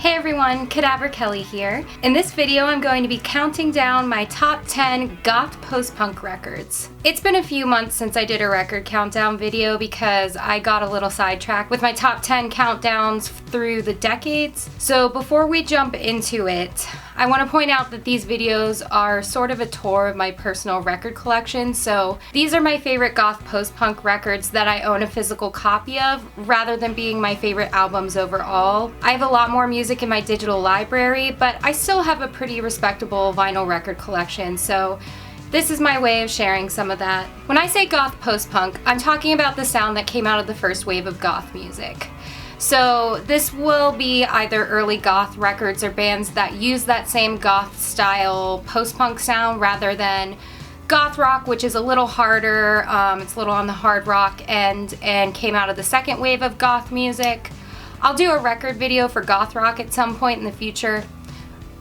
Hey everyone, Cadaver Kelly here. In this video I'm going to be counting down my top 10 goth post-punk records. It's been a few months since I did a record countdown video because I got a little sidetracked with my top 10 countdowns through the decades. So before we jump into it, I want to point out that these videos are sort of a tour of my personal record collection, so these are my favorite goth post-punk records that I own a physical copy of, rather than being my favorite albums overall. I have a lot more music in my digital library, but I still have a pretty respectable vinyl record collection, so this is my way of sharing some of that. When I say goth post-punk, I'm talking about the sound that came out of the first wave of goth music. So this will be either early goth records or bands that use that same goth style post-punk sound rather than goth rock, which is a little harder. It's a little on the hard rock and came out of the second wave of goth music. I'll do a record video for goth rock at some point in the future.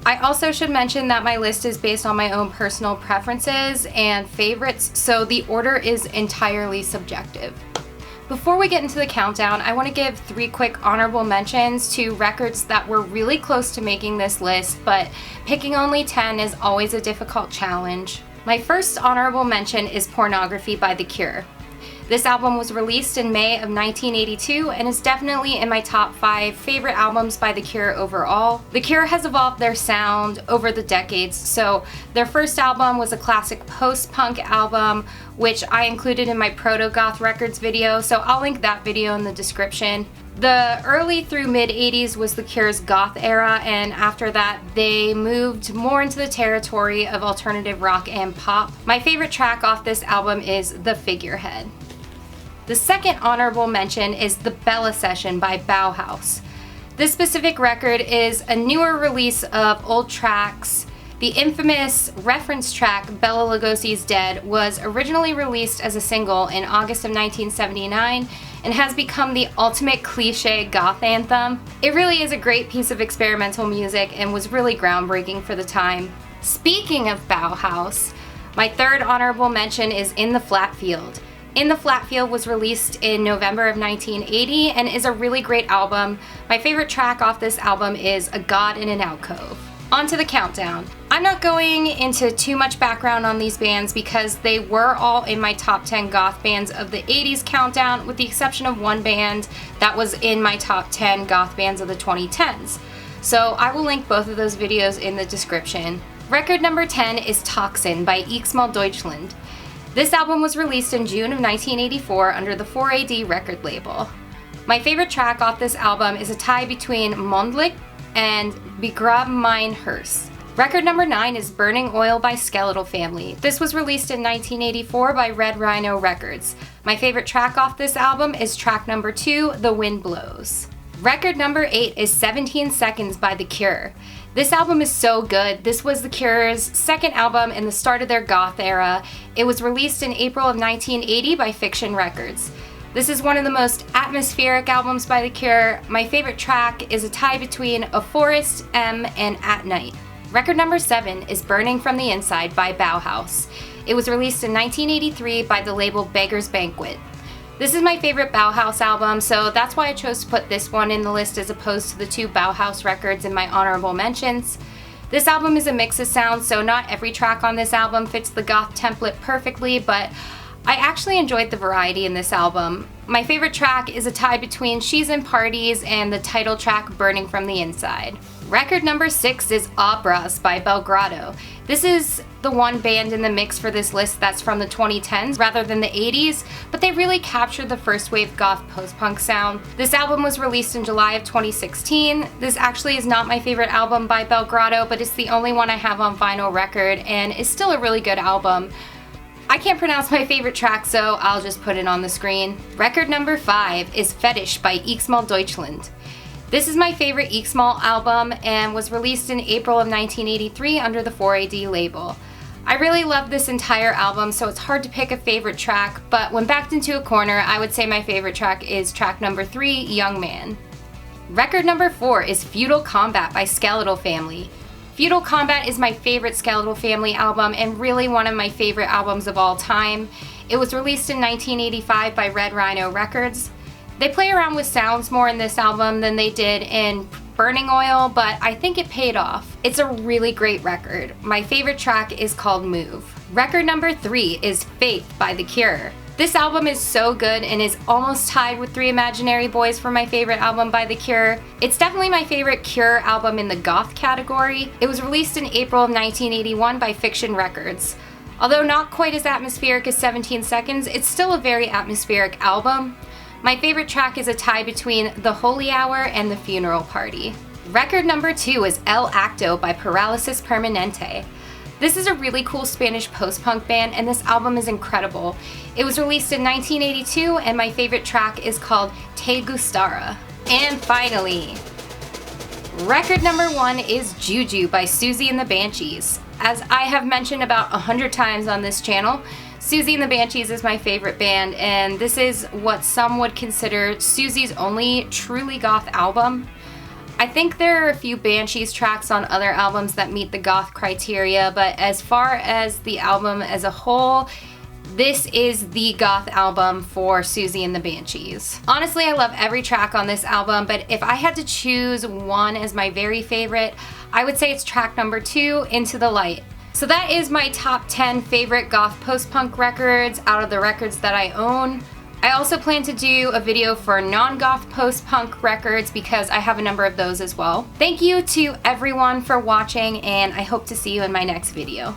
I also should mention that my list is based on my own personal preferences and favorites, so the order is entirely subjective. Before we get into the countdown, I want to give 3 quick honorable mentions to records that were really close to making this list, but picking only 10 is always a difficult challenge. My first honorable mention is Pornography by The Cure. This album was released in May of 1982 and is definitely in my top 5 favorite albums by The Cure overall. The Cure has evolved their sound over the decades, so their first album was a classic post-punk album, which I included in my Proto-Goth Records video, so I'll link that video in the description. The early through mid-80s was The Cure's goth era, and after that they moved more into the territory of alternative rock and pop. My favorite track off this album is The Figurehead. The second honorable mention is The Bella Session by Bauhaus. This specific record is a newer release of old tracks. The infamous reference track Bela Lugosi's Dead was originally released as a single in August of 1979 and has become the ultimate cliche goth anthem. It really is a great piece of experimental music and was really groundbreaking for the time. Speaking of Bauhaus, my third honorable mention is In the Flat Field. In the Flat Field was released in November of 1980 and is a really great album. My favorite track off this album is A God in an Alcove. On to the countdown. I'm not going into too much background on these bands because they were all in my top 10 goth bands of the 80s countdown, with the exception of one band that was in my top 10 goth bands of the 2010s. So I will link both of those videos in the description. Record number 10 is Toxin by Ich Mal Deutschland. This album was released in June of 1984 under the 4AD record label. My favorite track off this album is a tie between Mondlicht and Begrab mein Herz. Record number 9 is Burning Oil by Skeletal Family. This was released in 1984 by Red Rhino Records. My favorite track off this album is track number 2, The Wind Blows. Record number 8 is 17 Seconds by The Cure. This album is so good. This was The Cure's second album in the start of their goth era. It was released in April of 1980 by Fiction Records. This is one of the most atmospheric albums by The Cure. My favorite track is a tie between A Forest, M, and At Night. Record number 7 is Burning from the Inside by Bauhaus. It was released in 1983 by the label Beggar's Banquet. This is my favorite Bauhaus album, so that's why I chose to put this one in the list as opposed to the 2 Bauhaus records in my honorable mentions. This album is a mix of sounds, so not every track on this album fits the goth template perfectly, but I actually enjoyed the variety in this album. My favorite track is a tie between She's in Parties and the title track Burning from the Inside. Record number 6 is Obraz by Belgrado. This is the one band in the mix for this list that's from the 2010s rather than the 80s, but they really captured the first wave goth post-punk sound. This album was released in July of 2016. This actually is not my favorite album by Belgrado, but it's the only one I have on vinyl record and is still a really good album. I can't pronounce my favorite track, so I'll just put it on the screen. Record number 5 is Fetish by Ich Mal Deutschland. This is my favorite Ich Mal album and was released in April of 1983 under the 4AD label. I really love this entire album, so it's hard to pick a favorite track, but when backed into a corner, I would say my favorite track is track number 3, Young Man. Record number 4 is Feudal Combat by Skeletal Family. Feudal Combat is my favorite Skeletal Family album and really one of my favorite albums of all time. It was released in 1985 by Red Rhino Records. They play around with sounds more in this album than they did in burning oil, but I think it paid off. It's a really great record. My favorite track is called Move. Record number 3 is Faith by The Cure. This album is so good and is almost tied with Three Imaginary Boys for my favorite album by The Cure. It's definitely my favorite Cure album in the goth category. It was released in April of 1981 by Fiction Records. Although not quite as atmospheric as 17 Seconds, it's still a very atmospheric album. My favorite track is a tie between The Holy Hour and The Funeral Party. Record number 2 is El Acto by Paralysis Permanente. This is a really cool Spanish post-punk band, and this album is incredible. It was released in 1982, and my favorite track is called Te Gustara. And finally, record number 1 is Juju by Susie and the Banshees. As I have mentioned about 100 times on this channel, Susie and the Banshees is my favorite band, and this is what some would consider Susie's only truly goth album. I think there are a few Banshees tracks on other albums that meet the goth criteria, but as far as the album as a whole, this is the goth album for Susie and the Banshees. Honestly, I love every track on this album, but if I had to choose one as my very favorite, I would say it's track number 2, Into the Light. So that is my top 10 favorite goth post-punk records out of the records that I own. I also plan to do a video for non-goth post-punk records because I have a number of those as well. Thank you to everyone for watching, and I hope to see you in my next video.